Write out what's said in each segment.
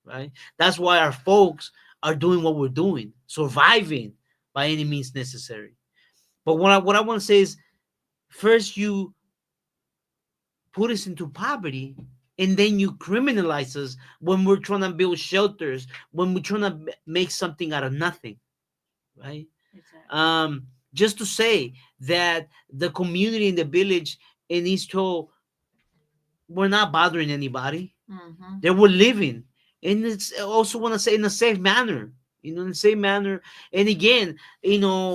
right? That's why our folks are doing what we're doing, surviving by any means necessary. But what I want to say is, first you put us into poverty, and then you criminalize us when we're trying to build shelters, when we're trying to make something out of nothing, right? Exactly. Just to say that the community in the village in East Toll were not bothering anybody. Mm-hmm. They were living. And it's also want to say in a safe manner. In the same manner. And again,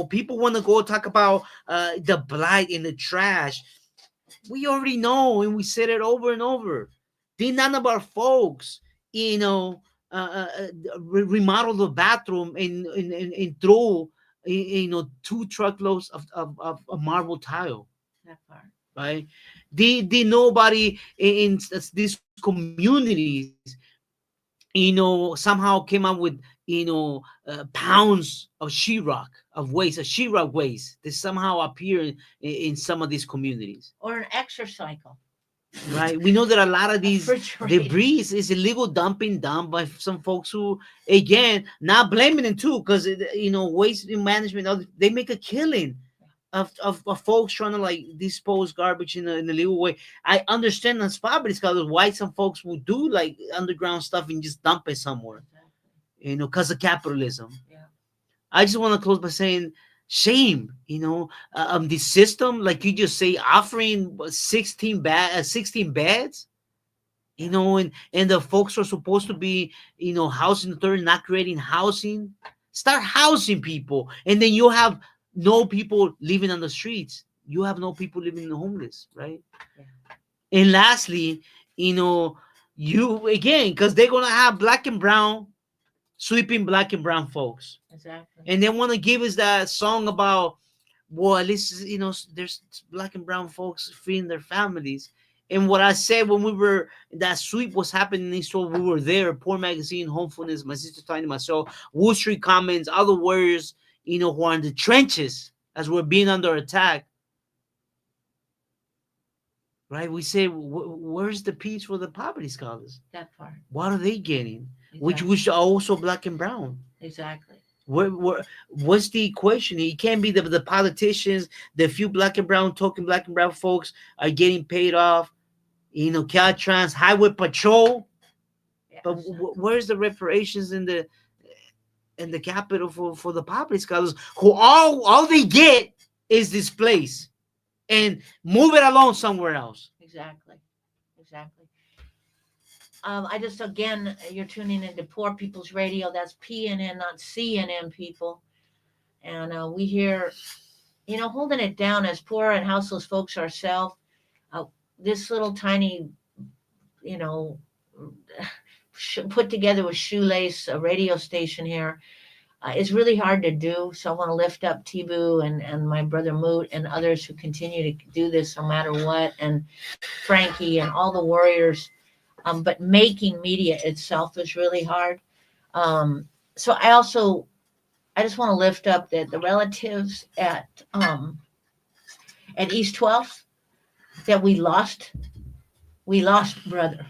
people want to go talk about the blight and the trash. We already know, and we said it over and over. Did none of our folks, remodel the bathroom and throw, 2 truckloads of marble tile, That part. right? Did nobody in these communities, somehow came up with, pounds of sheetrock of waste, of sheetrock waste that somehow appear in some of these communities, Or an exercycle. right? We know that a lot of these Refrigerator. debris is illegal dumping done by some folks who, again, not blaming them too, because waste management, they make a killing of folks trying to like dispose garbage in a legal way. I understand that's poverty scholars why some folks will do like underground stuff and just dump it somewhere, Exactly. because of capitalism. Yeah. I just want to close by saying shame, the system, like you just say, offering 16 beds, Yeah. and the folks are supposed to be, housing authority, not creating housing. Start housing people, and then you have no people living on the streets. You have no people living in the homeless, right? Yeah. And lastly, you again, because they're gonna have black and brown sweeping black and brown folks, Exactly. and they want to give us that song about, well, at least there's black and brown folks feeding their families. And what I said when we were that sweep was happening in store, we were there. Poor Magazine, Homefulness, my sister Tiny, myself, Wall Street Comments, other warriors, who are in the trenches as we're being under attack. Right? We say, where's the peace for the poverty scholars? That part. What are they getting? Exactly. Which are also black and brown. Exactly. What's the equation? It can't be the politicians, the few black and brown token black and brown folks are getting paid off, Caltrans, Highway Patrol. Yeah. But Exactly. where's the reparations in the capital for the poverty scholars who all they get is this place and move it along somewhere else? Exactly. Exactly. I just again, you're tuning into Poor People's Radio. That's PNN, not CNN people. And we hear, holding it down as poor and houseless folks ourselves. Uh, this little tiny, you know, put together with shoelace a radio station here is really hard to do. So I want to lift up Tibu and my brother Moot and others who continue to do this no matter what, and Frankie and all the warriors. But making media itself is really hard. Um, so I just want to lift up the relatives at East 12th that we lost brother.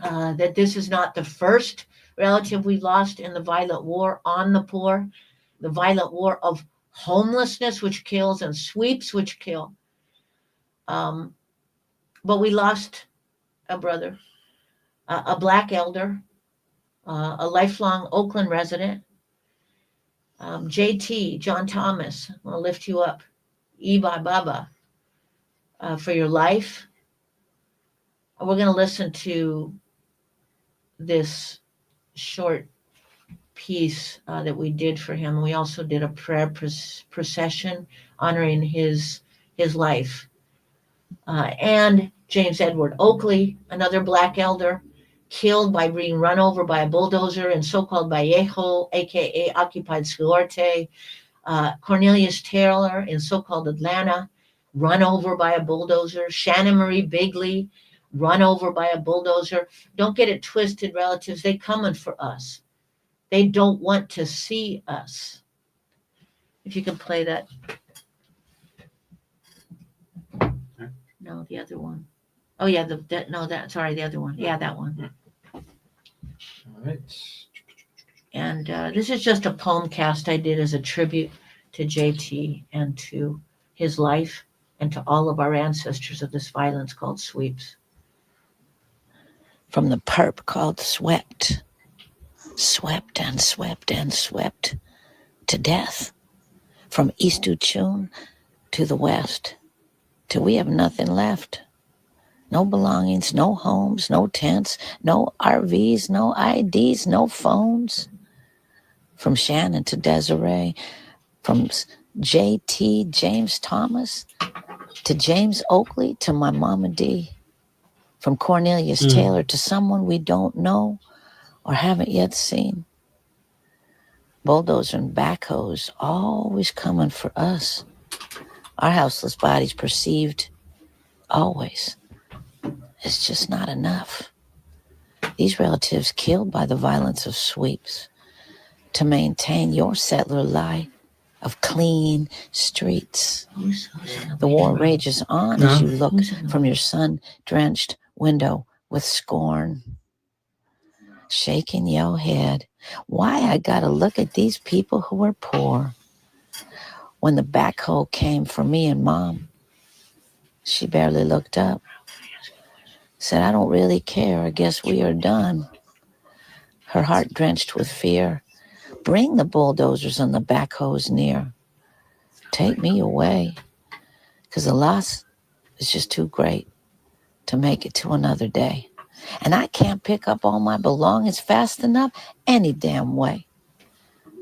That this is not the first relative we lost in the violent war on the poor, the violent war of homelessness, which kills, and sweeps, which kill. Um, but we lost a brother, a black elder, a lifelong Oakland resident, JT, John Thomas. I want to lift you up. Ibai Baba, for your life. We're going to listen to this short piece that we did for him. We also did a prayer procession honoring his life. And James Edward Oakley, another black elder, killed by being run over by a bulldozer in so-called Vallejo, aka occupied Scuarte. Cornelius Taylor in so-called Atlanta, run over by a bulldozer. Shannon Marie Bigley, run over by a bulldozer. Don't get it twisted, relatives. They coming for us. They don't want to see us. If you can play that. No, the other one. Oh yeah, no, that sorry, the other one. Yeah, that one. All right. And this is just a poem cast I did as a tribute to JT and to his life and to all of our ancestors of this violence called sweeps. From the perp called swept, swept and swept and swept to death. From East Uchun to the west, till we have nothing left. No belongings, no homes, no tents, no RVs, no IDs, no phones. From Shannon to Desiree, from JT James Thomas to James Oakley to my Mama D. From Cornelius Taylor to someone we don't know or haven't yet seen. Bulldozer and backhoes always coming for us. Our houseless bodies perceived always. It's just not enough. These relatives killed by the violence of sweeps to maintain your settler lie of clean streets. The war rages on as you look from your sun-drenched window with scorn, shaking your head. Why I gotta look at these people who are poor? When the backhoe came for me and Mom, she barely looked up. Said, I don't really care. I guess we are done. Her heart drenched with fear. Bring the bulldozers and the backhoes near. Take me away, because the loss is just too great to make it to another day. And I can't pick up all my belongings fast enough any damn way.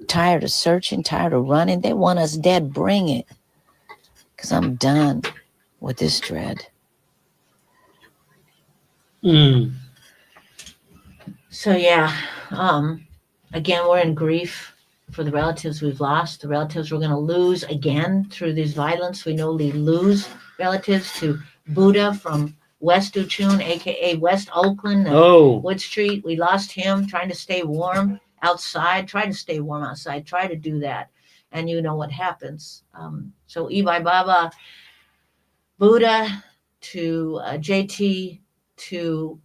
Tired of searching, tired of running. They want us dead. Bring it, because I'm done with this dread. So yeah, again, we're in grief for the relatives we've lost, the relatives we're going to lose again through this violence. We know we lose relatives to Buddha from West Uchun, aka West Oakland, Wood Street. We lost him trying to stay warm outside. Try to stay warm outside. Try to do that, and you know what happens. So Ibai Baba, Buddha to JT to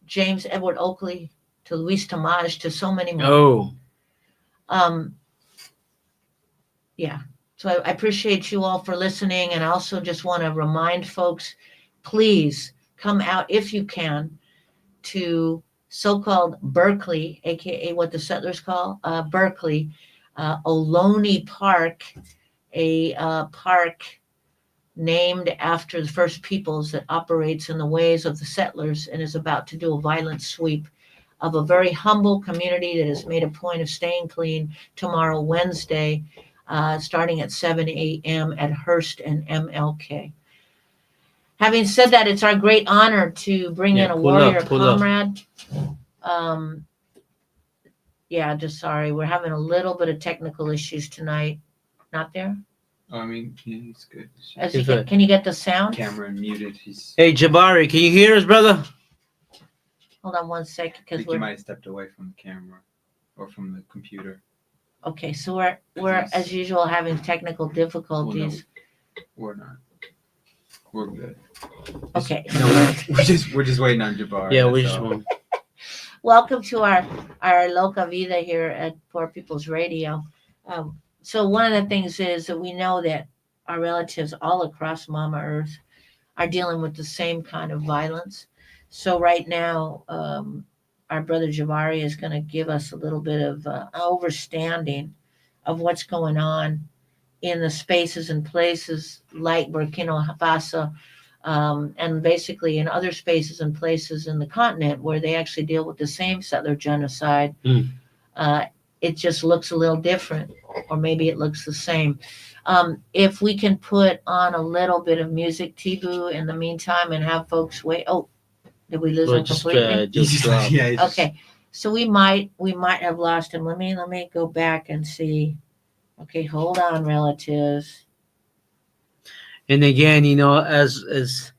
James Edward Oakley to Luis Tomaj to so many more. Um, yeah. So I appreciate you all for listening, and I also just want to remind folks, please come out if you can to so-called Berkeley, aka what the settlers call Berkeley, Ohlone Park, a park named after the first peoples that operates in the ways of the settlers and is about to do a violent sweep of a very humble community that has made a point of staying clean tomorrow, Wednesday, starting at 7 a.m. at Hearst and MLK. Having said that, it's our great honor to bring in a warrior comrade. Just sorry, we're having a little bit of technical issues tonight. Not there? Oh, I mean, yeah, he's good. Can you get the sound? Camera muted. Hey, Jabari, can you hear us, brother? Hold on one second, because he might have stepped away from the camera or from the computer. Okay, so we're as usual having technical difficulties. Well, no, we're not. We're good. Okay. No, we're just waiting on Jabari. Yeah, we just want. Welcome to our Loca Vida here at Poor People's Radio. So one of the things is that we know that our relatives all across Mama Earth are dealing with the same kind of violence. So right now, our brother Jabari is going to give us a little bit of overstanding of what's going on in the spaces and places like Burkina Faso, and basically in other spaces and places in the continent where they actually deal with the same settler genocide. It just looks a little different, or maybe it looks the same. If we can put on a little bit of music, Tibu, in the meantime, and have folks wait. Oh, did we lose him completely? Okay, so we might have lost him. Let me go back and see. Okay, hold on, relatives. And again, as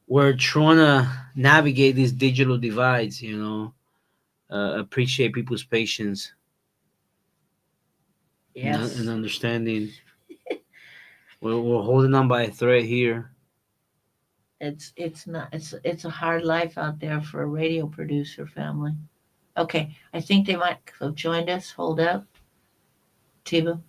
we're trying to navigate these digital divides, appreciate people's patience. Yes. And understanding. We're holding on by a thread here. It's a hard life out there for a radio producer family. Okay, I think they might have joined us. Hold up, Tibu.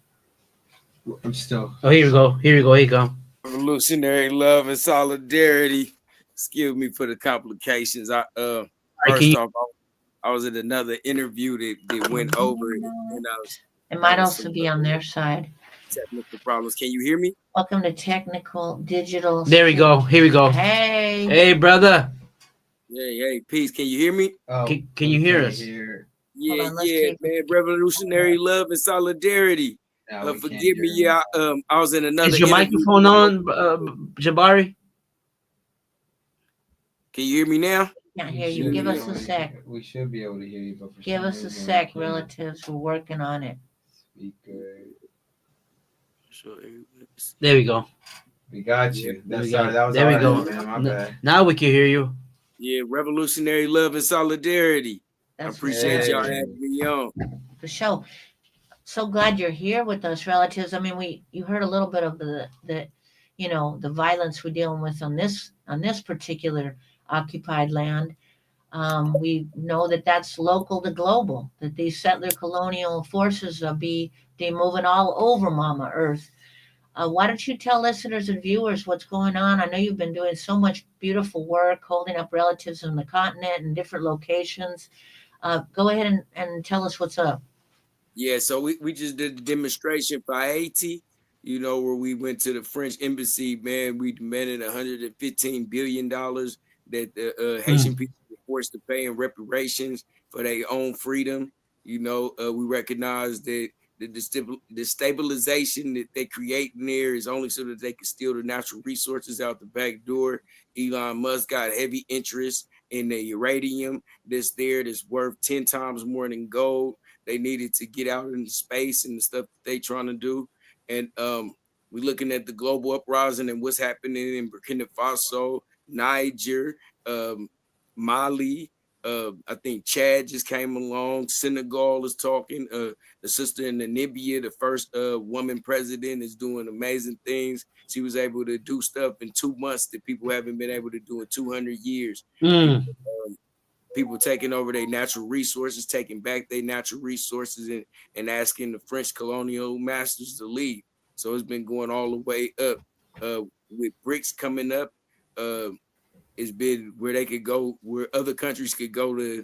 I'm still. Oh, here we go. Here we go. Here you go. Revolutionary love and solidarity. Excuse me for the complications. I can. First off, I was at another interview that went over it, and I was It might having also some be on their side. technical problems. Can you hear me? Welcome to Technical Digital. There we go. Here we go. Hey. Hey, brother. Hey, peace. Can you hear me? Oh, Can you we hear can't us? hear. Hold Yeah, on, let's yeah, see. man. Revolutionary love and solidarity. No, we can't Forgive hear me. him. Yeah, I was in another Is your interview. microphone on, Jabari? Can you hear me now? Can't We hear you. should Give be us able a to sec. hear. We should be able to hear you, but for Give some us a reason sec, we can't. relatives. We're working on it. Speaker. Sure. There we go. We got Yeah, you. There we Sorry, go. that was There we our go. end, man. My bad. Now we can hear you. yeah. Revolutionary love and solidarity. I That's what's appreciate up. y'all Hey. having me on. For sure. So glad you're here with us, relatives. I mean, you heard a little bit of the violence we're dealing with on this particular occupied land. We know that that's local to global. That these settler colonial forces they moving all over Mama Earth. Why don't you tell listeners and viewers what's going on? I know you've been doing so much beautiful work, holding up relatives on the continent and different locations. Go ahead and tell us what's up. Yeah, so we just did a demonstration for Haiti, where we went to the French embassy, man. We demanded $115 billion that the Haitian Mm. people were forced to pay in reparations for their own freedom. We recognize that the stabilization that they create in there is only so that they can steal the natural resources out the back door. Elon Musk got heavy interest in the uranium that's there that's worth 10 times more than gold. They needed to get out into space and the stuff that they trying to do. And we're looking at the global uprising and what's happening in Burkina Faso, Niger, um, Mali. I think Chad just came along. Senegal is talking. The sister in Namibia, the first woman president, is doing amazing things. She was able to do stuff in 2 months that people haven't been able to do in 200 years. You Mm. know, people taking over their natural resources, taking back their natural resources, and asking the French colonial masters to leave. So it's been going all the way up. With BRICS coming up, uh, it's been where they could go, where other countries could go to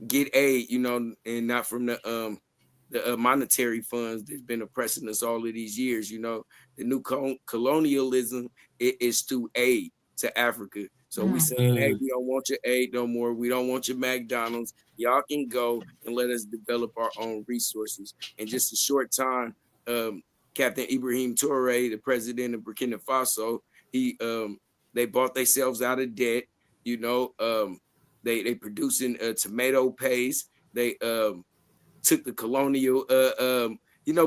get aid, and not from the monetary funds that's been oppressing us all of these years. The new colonialism is through aid to Africa. So we Mm. saying, hey, Mm. we don't want your aid no more. We don't want your McDonald's. Y'all can go and let us develop our own resources. In just a short time, um, Captain Ibrahim Toure, the president of Burkina Faso, he they bought themselves out of debt. You know, they producing tomato paste. They took the colonial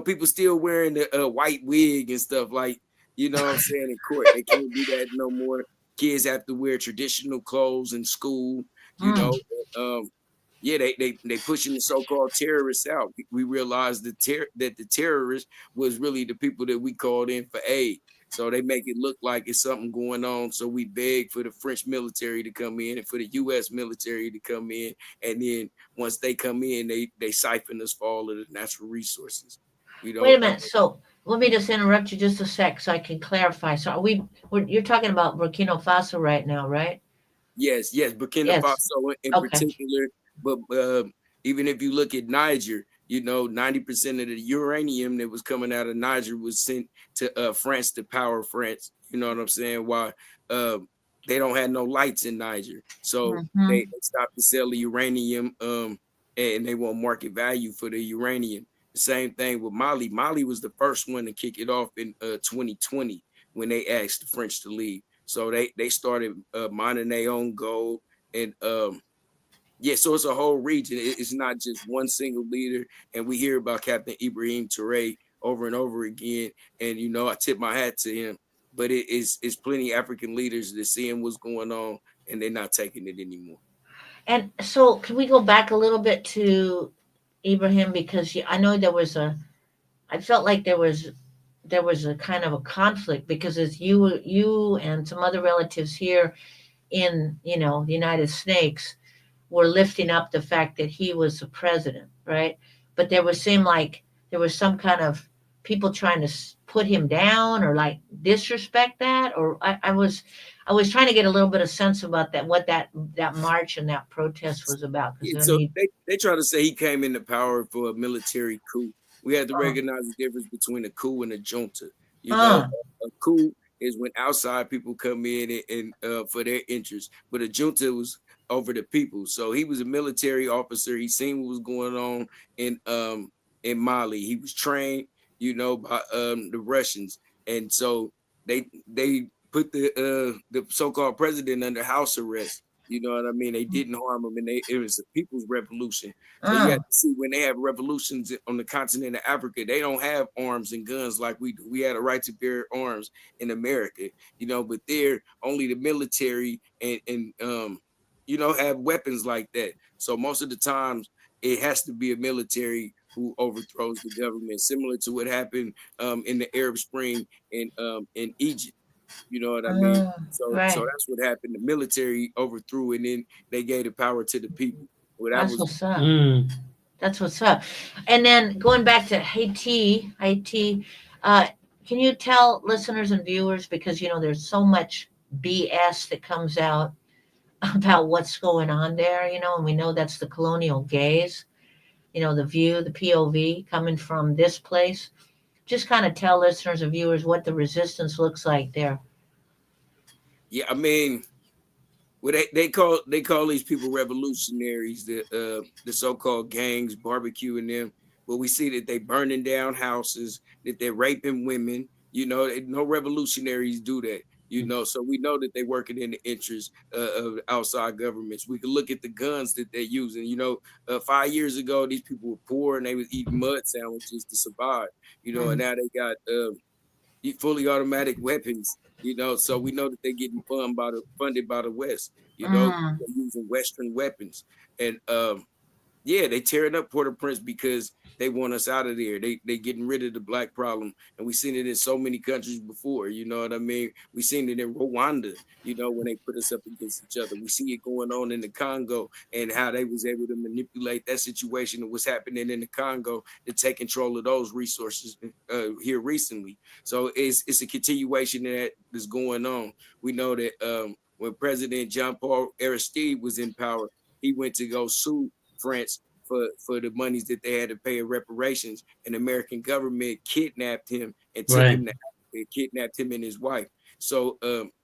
people still wearing the white wig and stuff, like, what I'm saying, in court. They can't do that no more. Kids have to wear traditional clothes in school, you Mm. know. Um yeah, they pushing the so-called terrorists out. We realized that the terrorists was really the people that we called in for aid. So they make it look like it's something going on. So we beg for the French military to come in and for the U.S. military to come in, and then once they come in, they siphon us for all of the natural resources. You Wait know, a minute. So let me just interrupt you just a sec so I can clarify. So you're talking about Burkina Faso right now, right? yes, Burkina Yes. Faso in Okay. particular, but even if you look at Niger, 90% of the uranium that was coming out of Niger was sent to France to power France. You know what I'm saying? Why they don't have no lights in Niger, so Mm-hmm. they stopped to sell the uranium, and they want market value for the uranium. The same thing with Mali. Mali was the first one to kick it off in 2020 when they asked the French to leave. So they started mining their own gold, and yeah, so it's a whole region. It's not just one single leader. And we hear about Captain Ibrahim Toure over and over again, and I tip my hat to him. But it's plenty African leaders that seeing what's going on, and they're not taking it anymore. And so can we go back a little bit to Ibrahim, because I know I felt like there was a kind of a conflict, because it's you and some other relatives here in the United States. were lifting up the fact that he was the president, right? But there would seem like there was some kind of people trying to put him down or like disrespect that, or I was trying to get a little bit of sense about that, what that march and that protest was about, because Yeah, I so mean, they try to say he came into power for a military coup. We have to uh, recognize the difference between a coup and a junta. You know, uh, a coup is when outside people come in and for their interests, but a junta was over the people. So he was a military officer. He seen what was going on in Mali. He was trained, by the Russians, and so they put the so-called president under house arrest. You know what I mean? They didn't harm them, and it was a people's revolution. So you have uh, to see when they have revolutions on the continent of Africa, they don't have arms and guns like we do. We had a right to bear arms in America, but they're only the military and have weapons like that. So most of the times it has to be a military who overthrows the government, similar to what happened in the Arab Spring in Egypt. You know what I mean? uh, So right. that's what happened. The military overthrew, and then they gave the power to the people. Well, that That's was what's up. Mm. That's what's up. And then going back to Haiti, uh, can you tell listeners and viewers, because there's so much BS that comes out about what's going on there, and we know that's the colonial gaze, the view, the POV coming from this place. Just kind of tell listeners and viewers what the resistance looks like there. yeah. I mean, well, they call these people revolutionaries, the so-called gangs, barbecue and them. But we see that they burning down houses, that they're raping women. No revolutionaries do that. So we know that they're working in the interest of outside governments. We can look at the guns that they're using. 5 years ago, these people were poor and they was eating mud sandwiches to survive. And Mm, now they got fully automatic weapons. So we know that they're getting funded by the West. mm, They're using Western weapons, and yeah, they tearing up Port-au-Prince because they want us out of there. They getting rid of the black problem, and we've seen it in so many countries before. You know what I mean? We seen it in Rwanda. When they put us up against each other, we see it going on in the Congo and how they was able to manipulate that situation and what's happening in the Congo to take control of those resources here recently. So it's a continuation of that that's going on. We know that when President John Paul Aristide was in power, he went to go sue France for the monies that they had to pay in reparations, and the American government kidnapped him and took Right. him to Africa, kidnapped him and his wife. So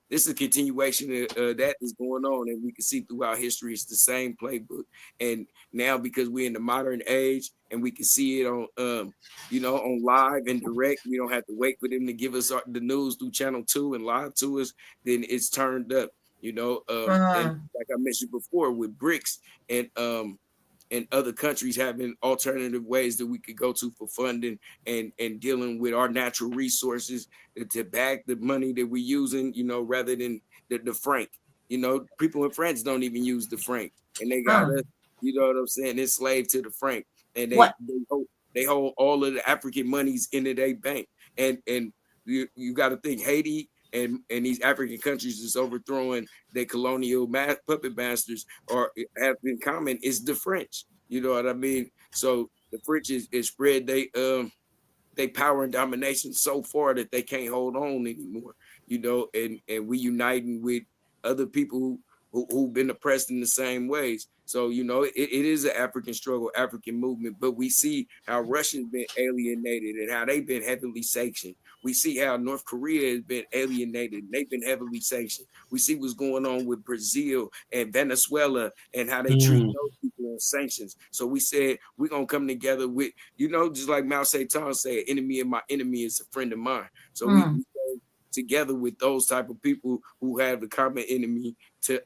this is a continuation of that is going on, and we can see throughout history it's the same playbook. And now because we're in the modern age and we can see it on live and direct, we don't have to wait for them to give us the news through Channel 2 and live to us. Then it's turned up. And uh, like I mentioned before, with BRICS and other countries having alternative ways that we could go to for funding and dealing with our natural resources to back the money that we're using, rather than the franc. People in France don't even use the franc, and they got uh. us, what I'm saying, enslaved to the franc, and they What? hold all of the African monies into their bank, and you got to think Haiti and these African countries is overthrowing their colonial puppet masters or have in common is the French. You know what I mean? So the French is spread they power and domination so far that they can't hold on anymore. And we uniting with other people who've been oppressed in the same ways. So it is an African struggle, African movement. But we see how Russia's been alienated and how they've been heavily sanctioned. We see how North Korea has been alienated and they've been heavily sanctioned. We see what's going on with Brazil and Venezuela and how they treat Mm. those people on sanctions. So we said we're gonna come together with, just like Mao Zedong said, enemy of my enemy is a friend of mine. So we Mm, go together with those type of people who have the common enemy to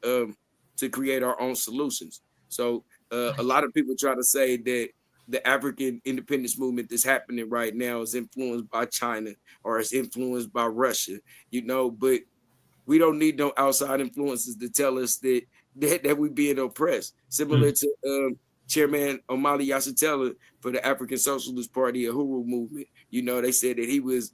create our own solutions. So a lot of people try to say that the African independence movement that's happening right now is influenced by China or is influenced by Russia, but we don't need no outside influences to tell us that we being oppressed. Similar Mm. to Chairman Omali Yasitela for the African Socialist Party, a Huru movement. They said that he was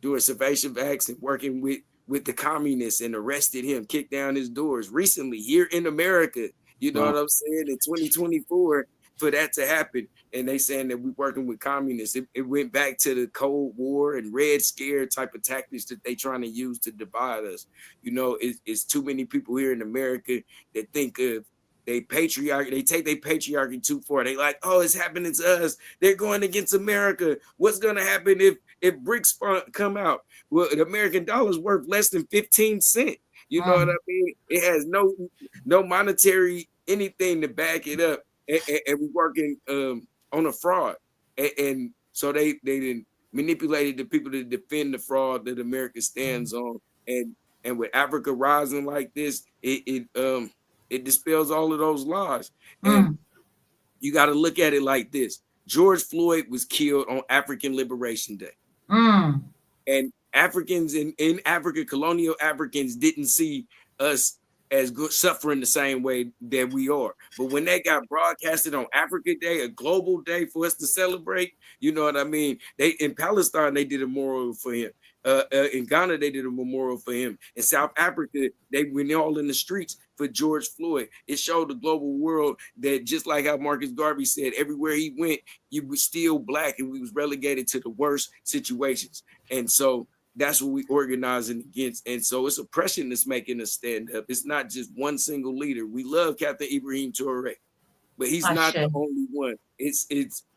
doing subversive acts and working with the communists and arrested him, kicked down his doors recently here in America. You know what I'm saying? In 2024, for that to happen, and they saying that we working with communists. It went back to the Cold War and Red Scare type of tactics that they trying to use to divide us. It's too many people here in America that think of they patriarchy. They take their patriarchy too far. They like, oh, it's happening to us. They're going against America. What's gonna happen if BRICS come out? Well, the American dollar is worth less than 15 cents. You know what I Mm, mean? It has no monetary anything to back it up, and we working on a fraud, and so they didn't manipulated the people to defend the fraud that America mm, stands on, and with Africa rising like this, it dispels all of those lies, and mm, you got to look at it like this: George Floyd was killed on African Liberation Day, mm, and Africans in Africa, colonial Africans didn't see us as good suffering the same way that we are. But when they got broadcasted on Africa Day, a global day for us to celebrate, you know what I mean? They in Palestine they did a memorial for him. In Ghana they did a memorial for him. In South Africa they went all in the streets for George Floyd. It showed the global world that just like how Marcus Garvey said, everywhere he went, you was still black and we was relegated to the worst situations. And so that's what we organizing against. And so it's oppression that's making us stand up. It's not just one single leader. We love Captain Ibrahim Toure, but he's not the Ashe. only one. It's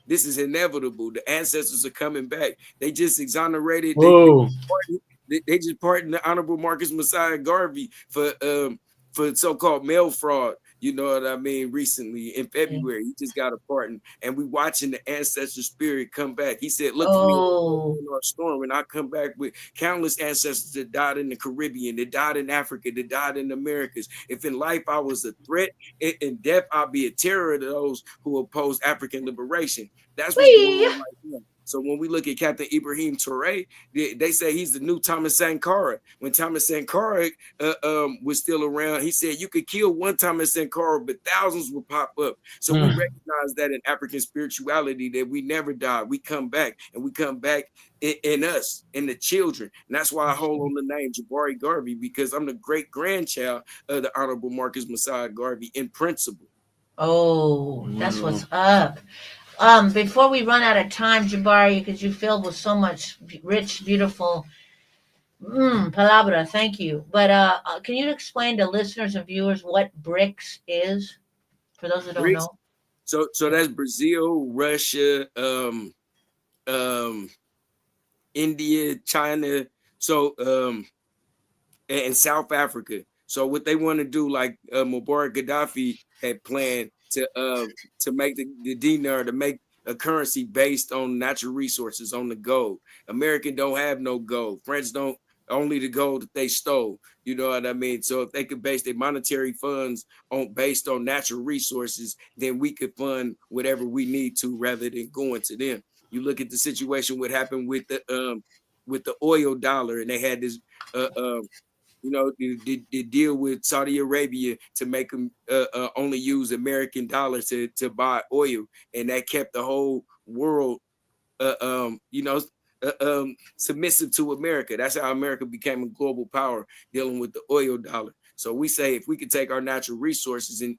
this is inevitable. The ancestors are coming back. They just exonerated. Whoa. They just pardoned the Honorable Marcus Messiah Garvey for so-called mail fraud. You know what I mean? Recently in February, he just got a pardon, and we watching the ancestor spirit come back. He said, "Look for me Oh, in our storm, and I come back with countless ancestors that died in the Caribbean, that died in Africa, that died in the Americas. If in life I was a threat, in death I'll be a terror to those who oppose African liberation." That's what's going wee. on right now. So when we look at Captain Ibrahim Toure, they say he's the new Thomas Sankara. When Thomas Sankara was still around, he said you could kill one Thomas Sankara, but thousands will pop up. So we Hmm. recognize that in African spirituality that we never die. We come back, and we come back in us, in the children. And that's why I hold on the name Jabari Garvey, because I'm the great grandchild of the Honorable Marcus Messiah Garvey in principle. Oh, that's Wow. what's up. Before we run out of time, Jabari, because you filled with so much rich, beautiful palabra, thank you. But can you explain to listeners and viewers what BRICS is for those that don't BRICS. know? So Yeah. that's Brazil, Russia, um, India, China. So and South Africa. So what they want to do, like Mubarak Gaddafi had planned to make the dinar, to make a currency based on natural resources, on the gold. American don't have no gold. French don't, only the gold that they stole. You know what I mean? So if they could base their monetary funds on based on natural resources, then we could fund whatever we need to rather than going to them. You look at the situation what happened with the oil dollar, and they had this uh, um they deal with Saudi Arabia to make them only use American dollars to buy oil, and that kept the whole world uh, um, you know, submissive to America. That's how America became a global power, dealing with the oil dollar. So we say if we could take our natural resources, and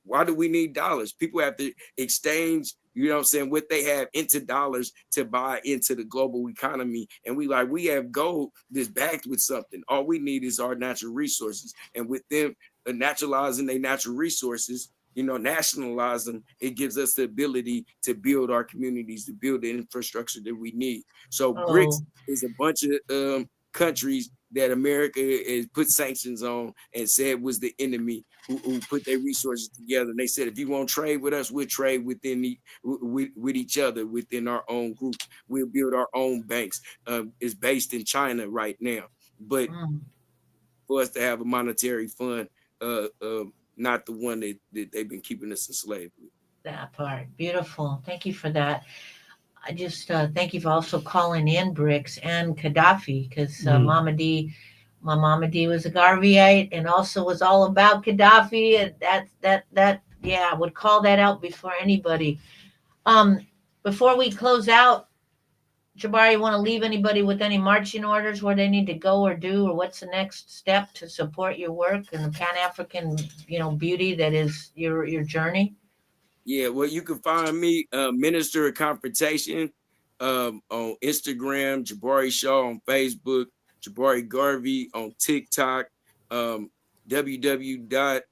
why do we need dollars? People have to exchange, you know what I'm saying, what they have into dollars to buy into the global economy. And we have gold that's backed with something. All we need is our natural resources. And with them naturalizing their natural resources, nationalize them, it gives us the ability to build our communities, to build the infrastructure that we need. So BRICS Oh, is a bunch of countries that America has put sanctions on and said was the enemy, who put their resources together. And they said, if you want to trade with us, we'll trade with each other within our own groups. We'll build our own banks. It's based in China right now. But mm, for us to have a monetary fund, not the one that they've been keeping us enslaved with. that part. Beautiful. Thank you for that. I just thank you for also calling in BRICS and Gaddafi because Hmm. My Mama D was a Garveyite and also was all about Gaddafi, and yeah, I would call that out before anybody. Um, Before we close out, Jabari, you want to leave anybody with any marching orders where they need to go or do, or what's the next step to support your work and the Pan African, beauty that is your journey? Yeah, well, you can find me, Minister of Confrontation, on Instagram, Jabari Shaw on Facebook, Jabari Garvey on TikTok, um, www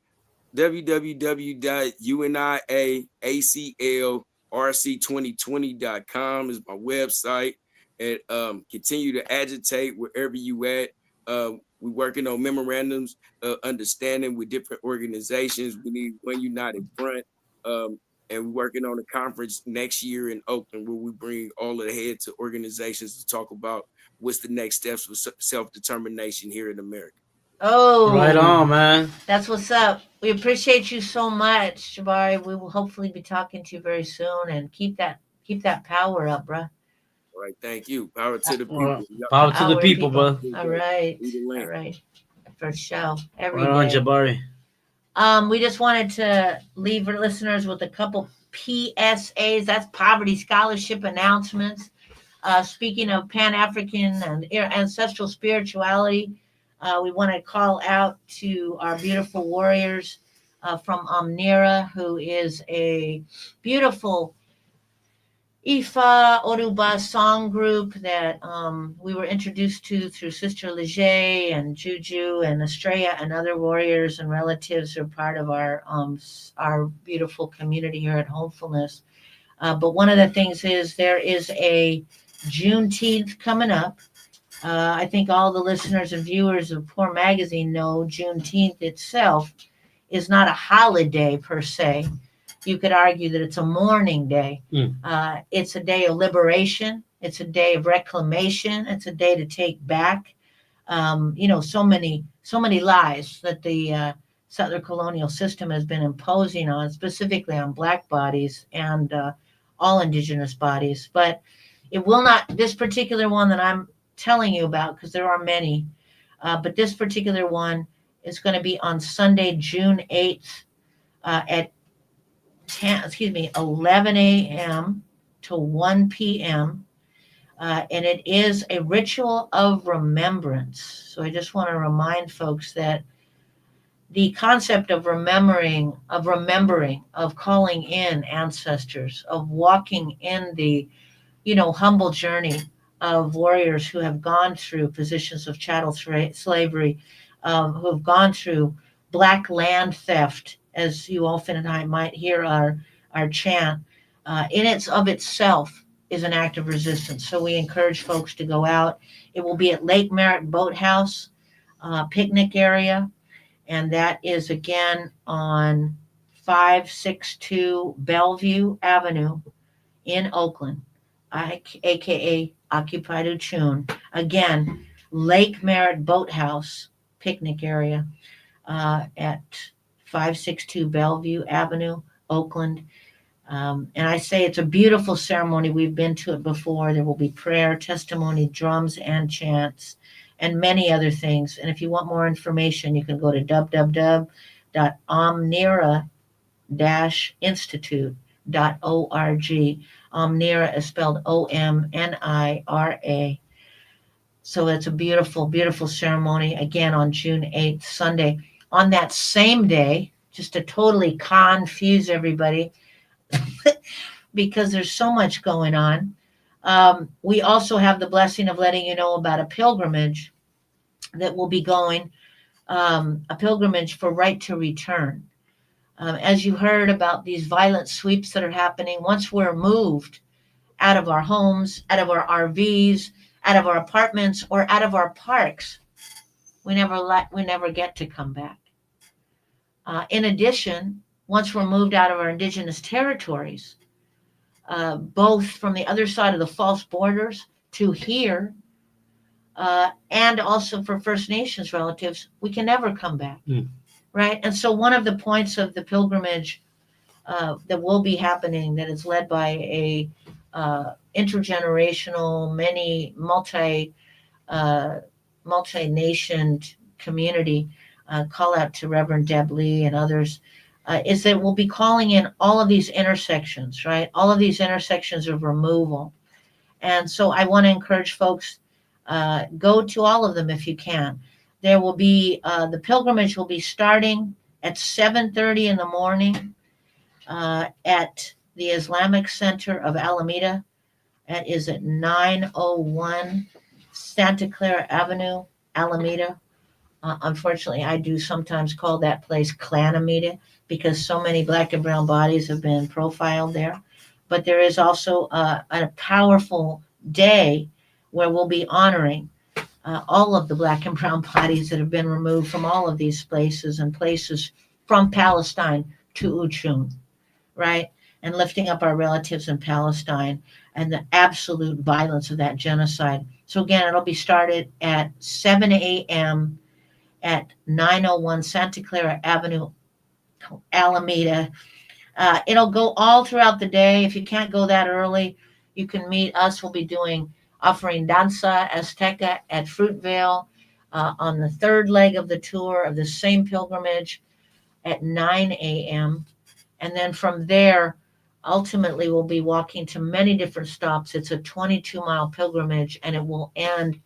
www.uniaclrc2020.com is my website. And continue to agitate wherever you at. We're working on memorandums of understanding with different organizations. We need one united front. Um, and we're working on a conference next year in Oakland where we bring all of the heads of organizations to talk about what's the next steps for self-determination here in America. Right Oh, on, man. that's what's up. We appreciate you so much, Jabari. We will hopefully be talking to you very soon, and keep that power up, bruh. All right, thank you. Power to the Well, people. Yep. power to the Power, people, people. bro. All right, Lead the all land. right, for sure. Every Right on, day. Jabari. We just wanted to leave our listeners with a couple PSAs. That's poverty scholarship announcements. Speaking of Pan African and ancestral spirituality, we want to call out to our beautiful warriors from Omnira, who is a beautiful Ifa Oruba song group that we were introduced to through Sister Leger and Juju and Estrella and other warriors and relatives who are part of our beautiful community here at Homefulness. But one of the things is there is a Juneteenth coming up. I think all the listeners and viewers of Poor Magazine know Juneteenth itself is not a holiday per se. You could argue that it's a mourning day. Mm. It's a day of liberation. It's a day of reclamation. It's a day to take back. So many lies that the settler colonial system has been imposing on, specifically on Black bodies and all Indigenous bodies. But it will not. This particular one that I'm telling you about, because there are many, but this particular one is going to be on Sunday, June 8th, at 11 a.m. to 1 p.m. And it is a ritual of remembrance. So I just want to remind folks that the concept of remembering, of calling in ancestors, of walking in the humble journey of warriors who have gone through positions of chattel slavery, who have gone through black land theft, as you often and I might hear our chant, in its of itself is an act of resistance. So we encourage folks to go out. It will be at Lake Merritt Boathouse picnic area, and that is again on 562 Bellevue Avenue in Oakland, aka Occupied Uchun. Again, Lake Merritt Boathouse picnic area at 562 Bellevue Avenue, Oakland. And I say it's a beautiful ceremony. We've been to it before. There will be prayer, testimony, drums, and chants, and many other things. And if you want more information, you can go to www.omnira-institute.org. Omnira is spelled Omnira. So it's a beautiful, beautiful ceremony, again on June 8th, Sunday. On that same day, just to totally confuse everybody, because there's so much going on, we also have the blessing of letting you know about a pilgrimage that will be going, a pilgrimage for right to return. As you heard about these violent sweeps that are happening, once we're moved out of our homes, out of our RVs, out of our apartments, or out of our parks, we never get to come back. In addition, once we're moved out of our indigenous territories, both from the other side of the false borders to here, and also for First Nations relatives, we can never come back. Mm. Right? And so one of the points of the pilgrimage that will be happening, that is led by a intergenerational, many multi-nationed community, call out to Reverend Deb Lee and others, is that we'll be calling in all of these intersections, right? All of these intersections of removal. And so I want to encourage folks, go to all of them if you can. There will be the pilgrimage will be starting at 7:30 in the morning at the Islamic Center of Alameda. That is at 901 Santa Clara Avenue, Alameda. Unfortunately, I do sometimes call that place Clanameda because so many black and brown bodies have been profiled there. But there is also a powerful day where we'll be honoring all of the black and brown bodies that have been removed from all of these places and places from Palestine to Uchun, right? And lifting up our relatives in Palestine and the absolute violence of that genocide. So, again, it'll be started at 7 a.m. at 901 Santa Clara Avenue, Alameda. It'll go all throughout the day. If you can't go that early, you can meet us. We'll be doing offering danza azteca at Fruitvale on the third leg of the tour of the same pilgrimage at 9 a.m. And then from there, ultimately, we'll be walking to many different stops. It's a 22-mile pilgrimage, and it will end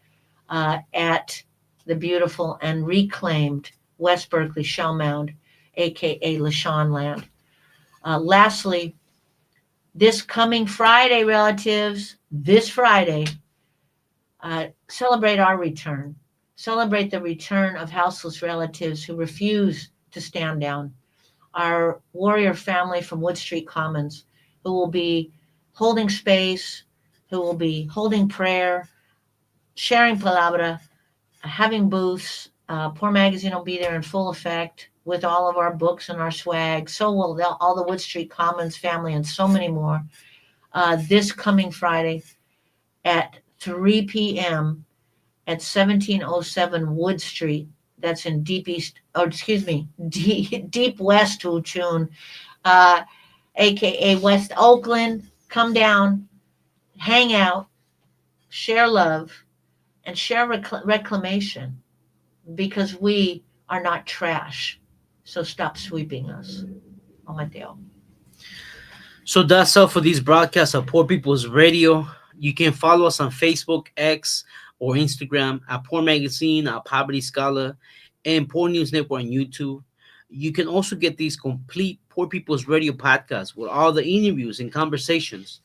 at the beautiful and reclaimed West Berkeley Shell Mound, aka LaShawn Land. Lastly, this coming Friday, relatives, this Friday, celebrate our return. Celebrate the return of houseless relatives who refuse to stand down. Our warrior family from Wood Street Commons, who will be holding space, who will be holding prayer, sharing palabra, having booths. Poor Magazine will be there in full effect with all of our books and our swag. So will all the Wood Street Commons family and so many more. This coming Friday at 3 p.m. at 1707 Wood Street. That's in Deep East, or excuse me, Deep West Uchun, uh, aka West Oakland. Come down, hang out, share love, and share reclamation because we are not trash. So stop sweeping us. Oh, Mateo. So that's all for these broadcasts of Poor People's Radio. You can follow us on Facebook, X, or Instagram at Poor Magazine, at Poverty Scholar, and Poor News Network on YouTube. You can also get these complete Poor People's Radio podcasts with all the interviews and conversations,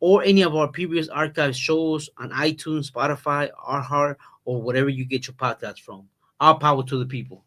or any of our previous archive shows on iTunes, Spotify, iHeart, or whatever you get your podcasts from. All power to the people.